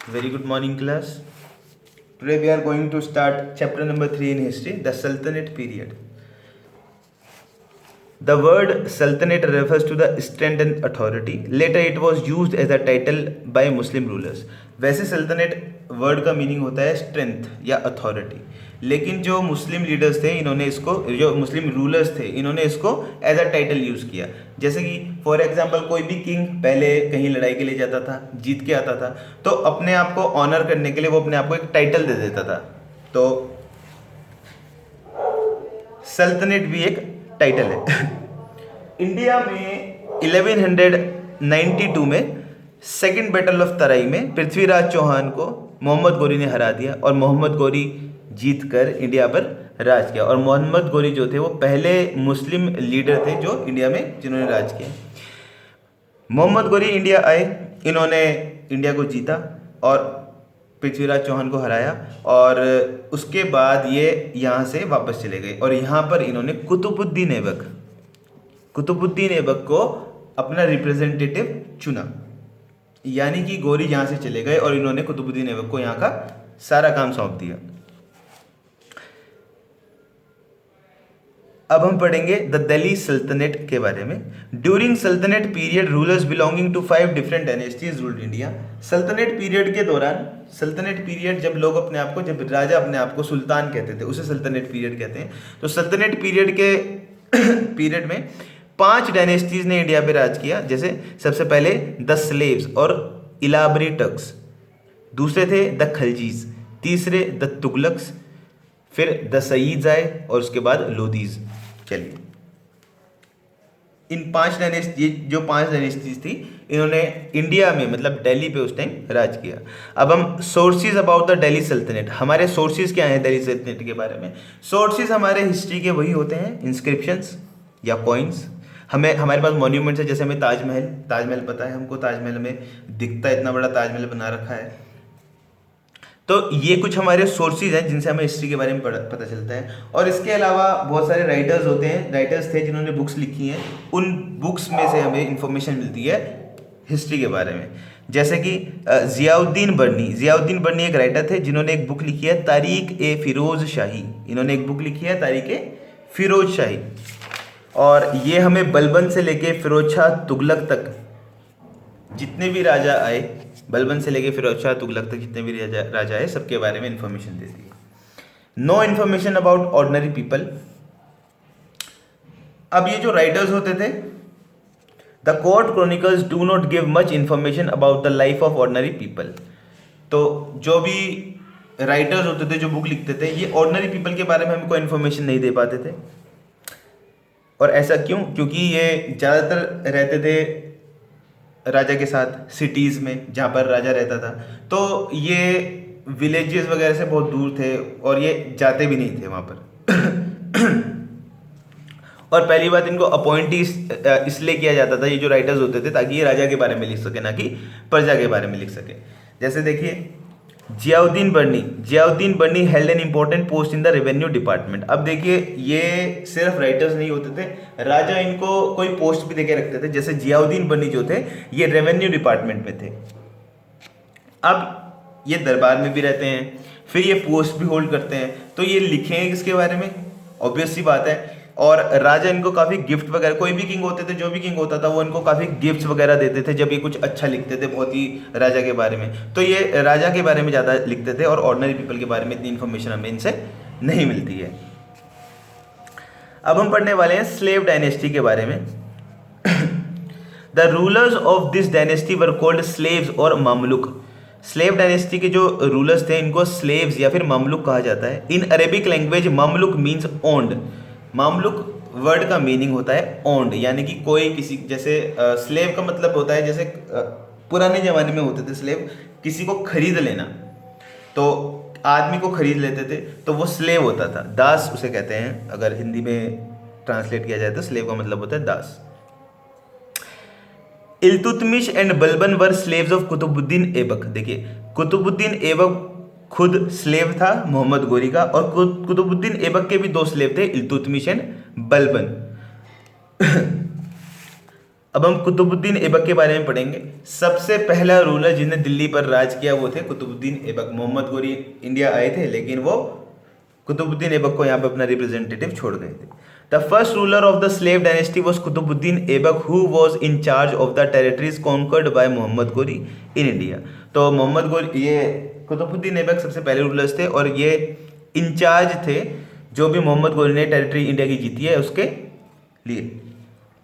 Very good morning, class. Today we are going to start chapter number 3 in history, the Sultanate period. The word Sultanate refers to the strength and authority. Later it was used as a title by Muslim rulers. वैसे सल्तनत word का meaning होता है strength या authority, लेकिन जो मुस्लिम leaders थे इन्होंने इसको, जो मुस्लिम रूलर्स थे इन्होंने इसको एज अ टाइटल यूज़ किया। जैसे कि फॉर एग्जांपल कोई भी किंग पहले कहीं लड़ाई के लिए जाता था, जीत के आता था, तो अपने आप को ऑनर करने के लिए वो अपने आप को एक टाइटल दे देता था। तो सल्तनत भी एक टाइटल है। इंडिया में 1192 में सेकंड बैटल ऑफ तराई में पृथ्वीराज चौहान को मोहम्मद गोरी ने हरा दिया और मोहम्मद गोरी जीत कर इंडिया पर राज किया। और मोहम्मद गोरी जो थे वो पहले मुस्लिम लीडर थे जो इंडिया में जिन्होंने राज किया। मोहम्मद गोरी इंडिया आए, इन्होंने इंडिया को जीता और पृथ्वीराज चौहान को हराया, और उसके बाद ये यहाँ से वापस चले गए और यहाँ पर इन्होंने कुतुबुद्दीन ऐबक को अपना रिप्रेजेंटेटिव चुना। यानी कि गोरी यहाँ से चले गए और इन्होंने कुतुबुद्दीन ऐबक को यहाँ का सारा काम सौंप दिया। अब हम पढ़ेंगे द दिल्ली सल्तनत के बारे में। ड्यूरिंग सल्तनत period rulers belonging to 5 different dynasties ruled India. सल्तनत पीरियड के दौरान, सल्तनत पीरियड जब लोग अपने आप को, जब राजा अपने आप को सुल्तान कहते थे उसे सल्तनत पीरियड कहते हैं। तो सल्तनत पीरियड के पीरियड में 5 डायनेस्टीज ने इंडिया पे राज किया। जैसे सबसे पहले द स्लेव्स और इलाबरी टर्क्स, दूसरे थे द खलजीज, तीसरे द तुगलक्स, फिर द सईद आए और उसके बाद लोदीज। चलिए, इन 5 डायनेस्टी, जो 5 डायनेस्टीज थी, इन्होंने इंडिया में मतलब दिल्ली पे उस टाइम राज किया। अब हम सोर्सेज अबाउट द दिल्ली सल्तनत, हमारे सोर्सेज क्या हैं दिल्ली सल्तनत के बारे में। सोर्सेज हमारे हिस्ट्री के वही होते हैं, इंस्क्रिप्शंस या कॉइन्स। हमारे पास मॉन्यूमेंट्स है, जैसे हमें ताजमहल पता है हमको, ताजमहल में दिखता है, इतना बड़ा ताजमहल बना रखा है। तो ये कुछ हमारे सोर्सेज हैं जिनसे हमें हिस्ट्री के बारे में पता चलता है। और इसके अलावा बहुत सारे राइटर्स थे जिन्होंने बुक्स लिखी हैं, उन बुक्स में से हमें इंफॉर्मेशन मिलती है हिस्ट्री के बारे में। जैसे कि जियाउद्दीन बर्नी एक राइटर थे जिन्होंने एक बुक लिखी है तारीख-ए-फिरोज शाही। इन्होंने एक बुक लिखी है तारीख-ए-फिरोज शाही, और ये हमें बलबन से लेके फिरोज शाह तुगलक तक जितने भी राजा आए, बलबन से लेके फिरोज शाह तुगलक तक जितने भी राजा आए, सबके बारे में इंफॉर्मेशन देती है। No information about ordinary people. अब ये जो राइटर्स होते थे, the court chronicles do not give much information about the life of ordinary people. तो जो भी राइटर्स होते थे, जो बुक लिखते थे, ये ऑर्डिनरी पीपल के बारे में हमको इन्फॉर्मेशन नहीं दे पाते थे। और ऐसा क्यों? क्योंकि ये ज़्यादातर रहते थे राजा के साथ सिटीज़ में, जहाँ पर राजा रहता था। तो ये विलेजेस वगैरह से बहुत दूर थे और ये जाते भी नहीं थे वहाँ पर। और पहली बात, इनको अपॉइंटी इसलिए किया जाता था, ये जो राइटर्स होते थे, ताकि ये राजा के बारे में लिख सके, ना कि प्रजा के बारे में लिख सके। जैसे देखिए, Ziauddin Barni held an important post in the revenue department. अब देखिए, ये सिर्फ राइटर्स नहीं होते थे, राजा इनको कोई पोस्ट भी देके रखते थे। जैसे जियाउद्दीन बर्नी जो थे, ये रेवेन्यू डिपार्टमेंट में थे। अब ये दरबार में भी रहते हैं, फिर ये पोस्ट भी होल्ड करते हैं, तो ये लिखेंगे किसके बारे में? ऑब्वियस सी बात है। और राजा इनको काफ़ी गिफ्ट वगैरह, कोई भी किंग होते थे, जो भी किंग होता था, वो इनको काफ़ी गिफ्ट्स वगैरह देते थे जब ये कुछ अच्छा लिखते थे बहुत ही राजा के बारे में। तो ये राजा के बारे में ज़्यादा लिखते थे और ऑर्डिनरी पीपल के बारे में इतनी इन्फॉर्मेशन हमें इनसे नहीं मिलती है। अब हम पढ़ने वाले हैं स्लेव डायनेस्टी के बारे में। The rulers of this dynasty were called slaves और मामलुक। स्लेव डायनेस्टी के जो रूलर्स थे, इनको स्लेव्स या फिर मामलुक कहा जाता है। इन Arabic language Mamluk means owned. Mamluk word का मीनिंग होता है ओन्ड, यानी कि कोई किसी, जैसे स्लेव का मतलब होता है, जैसे पुराने ज़माने में होते थे स्लेव, किसी को खरीद लेना। तो आदमी को खरीद लेते थे तो वो स्लेव होता था, दास उसे कहते हैं। अगर हिंदी में ट्रांसलेट किया जाए तो स्लेव का मतलब होता है दास। Iltutmish and Balban were slaves of Qutbuddin Aibak. देखिए, कुतुबुद्दीन ऐबक खुद स्लेव था मोहम्मद गोरी का, और कुतुबुद्दीन ऐबक के भी 2 स्लेव थे, इल्तुतमिश एंड बलबन। अब हम कुतुबुद्दीन ऐबक के बारे में पढ़ेंगे। सबसे पहला रूलर जिसने दिल्ली पर राज किया वो थे कुतुबुद्दीन ऐबक। मोहम्मद गोरी इंडिया आए थे लेकिन वो कुतुबुद्दीन ऐबक को यहाँ पे अपना रिप्रेजेंटेटिव छोड़ गए थे। The first ruler of the slave dynasty was Qutbuddin Aibak who was in charge of the territories conquered by Mohammad Ghori in India. तो मोहम्मद गोरी, ये कुतुबुद्दीन ऐबक सबसे पहले रूलर्स थे और ये इंचार्ज थे जो भी मोहम्मद गोरी ने टेरिटरी इंडिया की जीती है उसके लिए।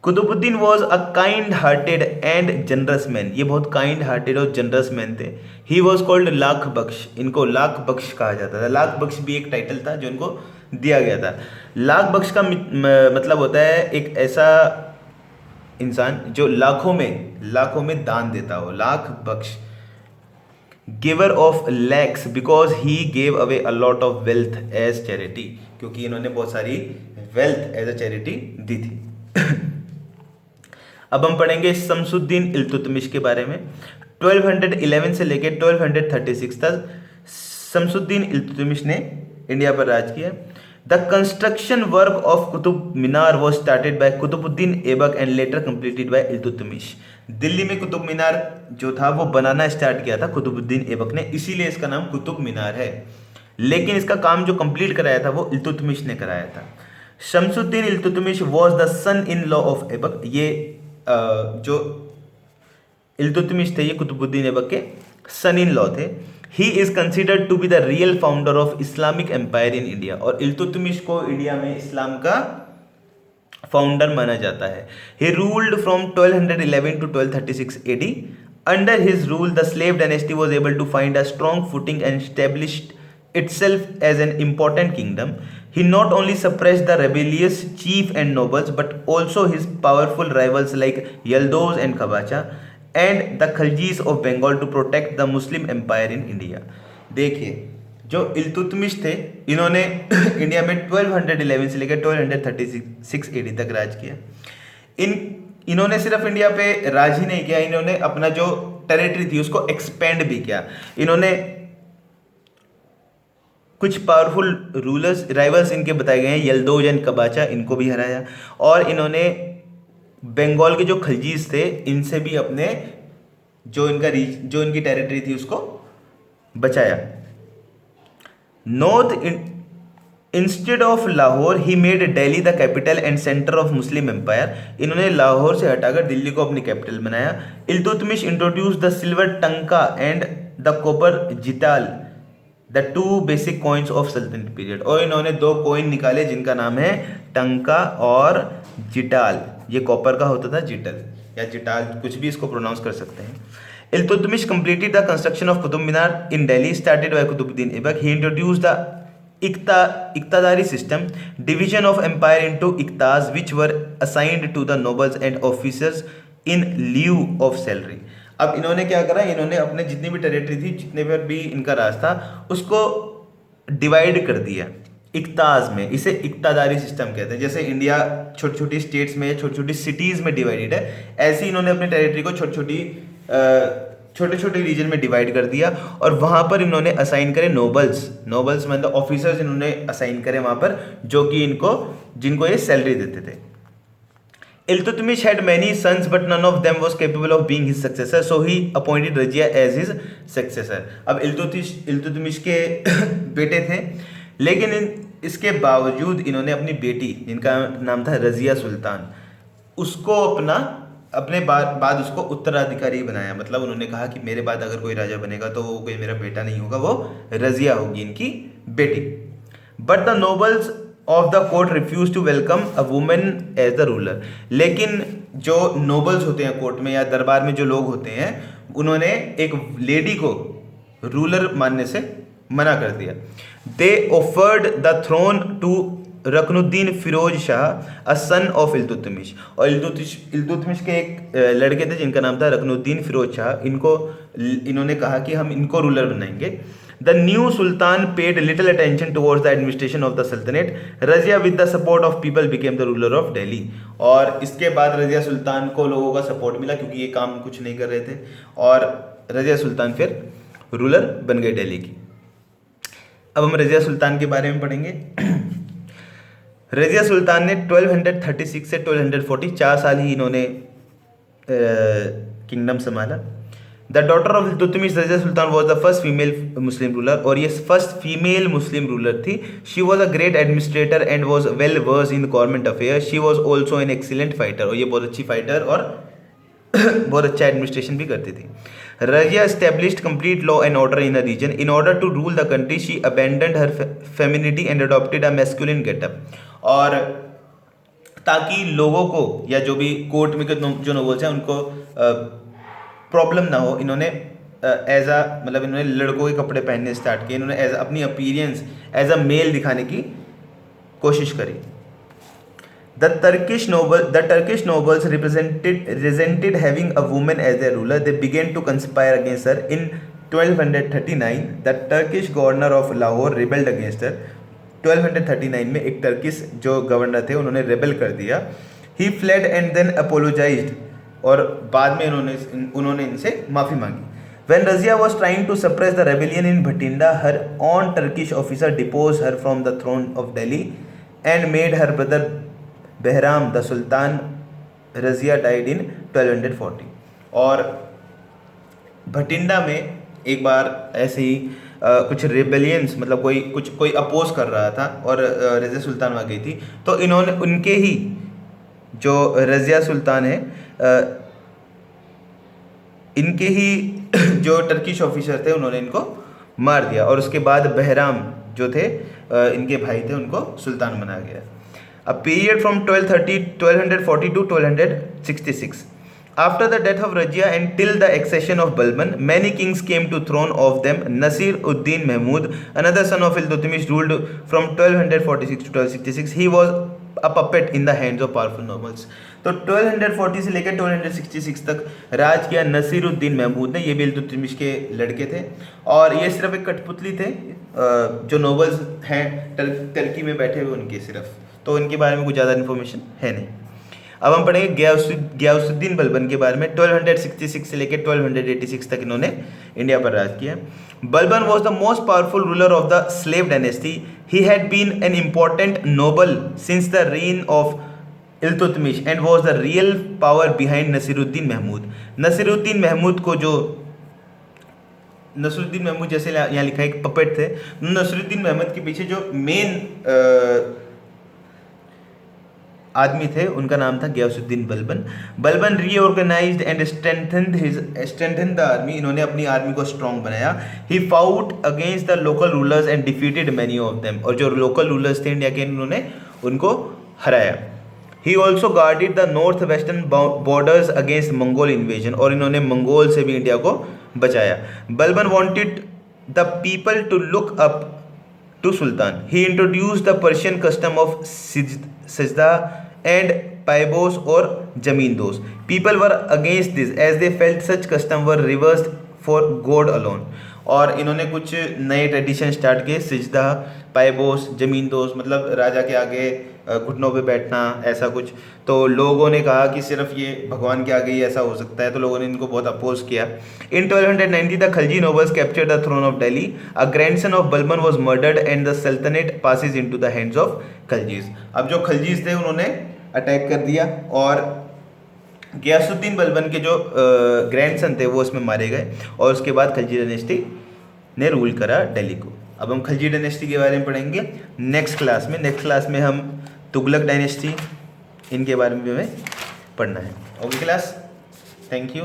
Qutbuddin was a kind hearted and generous man, ये बहुत काइंड हार्टेड और जनरस मैन थे। He was called Lakh Bakhsh, इनको लाख बख्श कहा जाता था। लाख बख्श भी एक टाइटल था जो इनको दिया गया था। लाख बख्श का मतलब होता है एक ऐसा इंसान जो लाखों में दान देता हो। Lakh Bakhsh, giver of lakhs because he gave away a lot of wealth as charity, क्योंकि इन्होंने बहुत सारी वेल्थ एज अ चैरिटी दी थी। अब हम पढ़ेंगे शमसुद्दीन इल्तुतमिश के बारे में। 1211 से लेकर 1236 तक शमसुद्दीन इल्तुतमिश ने इंडिया पर राज किया। The construction work of Qutub Minar was started by Qutbuddin Aibak and later completed by Iltutmish. Delhi में कुतुब मीनार जो था वो बनाना स्टार्ट किया था कुतुबुद्दीन ऐबक ने, इसीलिए इसका नाम कुतुब मीनार है। लेकिन इसका काम जो कंप्लीट कराया था वो इल्तुतमिश ने कराया था। Shamsuddin Iltutmish was the son in law of Aibak. ये जो इल्तुतमिश थे ये कुतुबुद्दीन ऐबक के सन इन लॉ थे। He is considered to be the real founder of Islamic empire in India, और इल्तुतमिश को इंडिया में इस्लाम का फाउंडर माना जाता है। He ruled from 1211 to 1236 AD। Under his rule the slave dynasty was able to find a strong footing and established itself as an important kingdom. He not only suppressed the rebellious chief and nobles but also his powerful rivals like Yildiz and Qabacha and the Khaljis of Bengal to protect the Muslim empire in India. देखिए जो इल्तुतमिश थे इन्होंने India में 1211 से लेकर 1236 AD तक राज किया। इन्होंने सिर्फ इंडिया पे राज ही नहीं किया, इन्होंने अपना जो टेरिटरी थी उसको एक्सपेंड भी किया। इन्होंने कुछ पावरफुल रूलर्स राइवल्स इनके बताए गए हैं, यल्दोज एंड कबाचा, इनको भी हराया। और इन्होंने बंगाल के जो खलजीज थे इनसे भी अपने जो इनकी टेरिटरी थी उसको बचाया। North instead of Lahore he made Delhi the capital and centre of Muslim empire. इन्होंने लाहौर से हटाकर दिल्ली को अपनी कैपिटल बनाया। Iltutmish introduce the silver tanka and the copper jital, the two basic coins of saltanat period. और इन्होंने दो कॉइन निकाले जिनका नाम है टंका और जिटाल। ये कॉपर का होता था, जिटल या जिटाल, कुछ भी इसको प्रोनाउंस कर सकते हैं। Iltutmish completed the construction of Qutub Minar in Delhi started by Qutbuddin Aibak. He introduced the Iqtidari system, division of empire into iqtas which were assigned to the nobles and officers in lieu of salary. अब इन्होंने क्या करा, इन्होंने अपने जितनी भी territory थी, जितने पर भी इनका राज था, उसको डिवाइड कर दिया इक्ताज में। इसे इक्तादारी सिस्टम कहते हैं। जैसे इंडिया छोटी छोटी स्टेट्स में, छोटी छोटी सिटीज़ में डिवाइडेड है, ऐसे ही इन्होंने अपनी टेरिटरी को छोटे छोटे रीजन में डिवाइड कर दिया और वहाँ पर इन्होंने असाइन करे नोबल्स मतलब ऑफिसर्स इन्होंने असाइन करे वहाँ पर, जो कि जिनको ये सैलरी देते थे। Iltutmish had many sons but none of them was capable of being his successor, so he appointed Razia as his successor. अब इल्तुतमिश के बेटे थे, लेकिन इसके बावजूद इन्होंने अपनी बेटी जिनका नाम था रजिया सुल्तान, उसको अपने बाद उसको उत्तराधिकारी बनाया। मतलब उन्होंने कहा कि मेरे बाद अगर कोई राजा बनेगा तो वो कोई मेरा बेटा नहीं होगा, वो रजिया होगी इनकी बेटी। But the nobles of the court refuse to welcome a women as the ruler. लेकिन जो नोबल्स होते हैं कोर्ट में या दरबार में जो लोग होते हैं, उन्होंने एक लेडी को रूलर मानने से मना कर दिया। They offered the throne to Ruknuddin Firoz Shah a son of Iltutmish. और इल्तुतमिश के एक लड़के थे जिनका नाम था रकनुद्दीन फिरोज शाह। इन्होंने कहा कि हम इनको रूलर बनाएंगे। The new Sultan paid little attention towards the administration of the Sultanate. Razia with the support of people became the ruler of Delhi. और इसके बाद रजिया सुल्तान को लोगों का सपोर्ट मिला क्योंकि ये काम कुछ नहीं कर रहे थे, और रजिया सुल्तान फिर रूलर बन गए दिल्ली की। अब हम रजिया सुल्तान के बारे में पढ़ेंगे। रजिया सुल्तान ने 1236 से 1240 4 साल ही इन्होंने किंगडम संभाला। The daughter of Iltutmish Razia Sultan was the first female Muslim ruler, और ये फर्स्ट फीमेल मुस्लिम रूलर थी। She was a great administrator and was well versed in government affair. She was also an excellent fighter, और ये बहुत अच्छी fighter और बहुत अच्छा एडमिनिस्ट्रेशन भी करती थी। Razia established complete law and order in a region. In order to rule the country, she abandoned her femininity and adopted a masculine getup. और ताकि लोगों को या जो भी कोर्ट में जो नोबल्स हैं उनको प्रॉब्लम ना हो, इन्होंने एज अ मतलब इन्होंने लड़कों के कपड़े पहनने स्टार्ट किए। इन्होंने एज अपनी अपीयरेंस एज अ मेल दिखाने की कोशिश करी। The Turkish nobles resented having a woman as their ruler. They began to conspire against her. In 1239, the Turkish governor of Lahore rebelled against her. 1239 में एक Turkish जो governor थे उन्होंने rebel कर दिया। He fled and then apologized, और बाद में उन्होंने इनसे माफ़ी मांगी। When Razia was trying to suppress the rebellion in Bhatinda, her own Turkish officer deposed her from the throne of Delhi and made her brother Bahram the sultan Razia died in 1240। और भटिंडा में एक बार ऐसे ही कुछ रिबेलियंस मतलब कोई अपोज कर रहा था और रजिया सुल्तान वहाँ गई थी, तो इन्होंने उनके ही जो रजिया सुल्तान है इनके ही जो टर्किश ऑफिसर थे उन्होंने इनको मार दिया, और उसके बाद बहराम जो थे इनके भाई थे उनको सुल्तान बनाया गया। A period from 1240 to 1266. After the death of Rajia and till the accession of Balban, many kings came to throne. Of them, Nasir ud-Din Mahmud, another son of Iltutmish, ruled from 1246 to 1266. He was a puppet in the hands of powerful nobles. तो 1240 से लेकर 1266 तक राज किया नसीरुद्दीन महमूद ने। ये भी इल्तुतमिश के लड़के थे, और ये सिर्फ एक कठपुतली थे जो नोबल्स हैं टर्की में बैठे हुए उनके सिर्फ, तो इनके बारे में कुछ ज़्यादा इन्फॉर्मेशन है नहीं। अब हम पढ़ेंगे गियासुद्दीन बलबन के बारे में। 1266 से लेकर 1286 तक इन्होंने इंडिया पर राज किया। Balban was the most powerful ruler of the slave dynasty. He had been an important noble since the reign of Iltutmish and was the real power behind Nasiruddin Mahmud. Nasiruddin Mahmud को जो नसीरुद्दीन महमूद जैसे यहाँ लिखा है एक पपेट थे, नसीरुद्दीन महमूद के पीछे जो मेन आदमी थे उनका नाम था Ghiyasuddin Balban. Balban reorganised and strengthen the army. इन्होंने अपनी आर्मी को स्ट्रॉन्ग बनाया। He fought against the local rulers and defeated many of them. और जो लोकल रूलर्स थे इंडिया के उन्होंने उनको हराया। He also guarded the north western borders against Mongol invasion. और इन्होंने मंगोल से भी इंडिया को बचाया। Balban wanted the people to look up to sultan. He introduce the Persian custom of sajda and paibos or jamindos. People were against this as they felt such custom were reversed for God alone. और इन्होंने कुछ नए tradition start किए, सिजदा, पाइबोस, जमींदोस, मतलब राजा के आगे घुटनों पे बैठना, ऐसा कुछ। तो लोगों ने कहा कि सिर्फ ये भगवान के आगे ही ऐसा हो सकता है, तो लोगों ने इनको बहुत अपोज किया। In 1290 the Khalji nobles captured the throne of Delhi. A grandson of Balban was murdered and the saltanat passes into the hands of Khaljis. अब जो खलजीज थे उन्होंने अटैक कर दिया, और गियासुद्दीन बलबन के जो ग्रैंडसन थे वो उसमें मारे गए, और उसके बाद खलजी डायनेस्टी ने रूल करा दिल्ली को। अब हम खलजी डायनेस्टी के बारे में पढ़ेंगे नेक्स्ट क्लास में। नेक्स्ट क्लास में हम तुगलक डायनेस्टी, इनके बारे में हमें पढ़ना है। Okay class, thank you.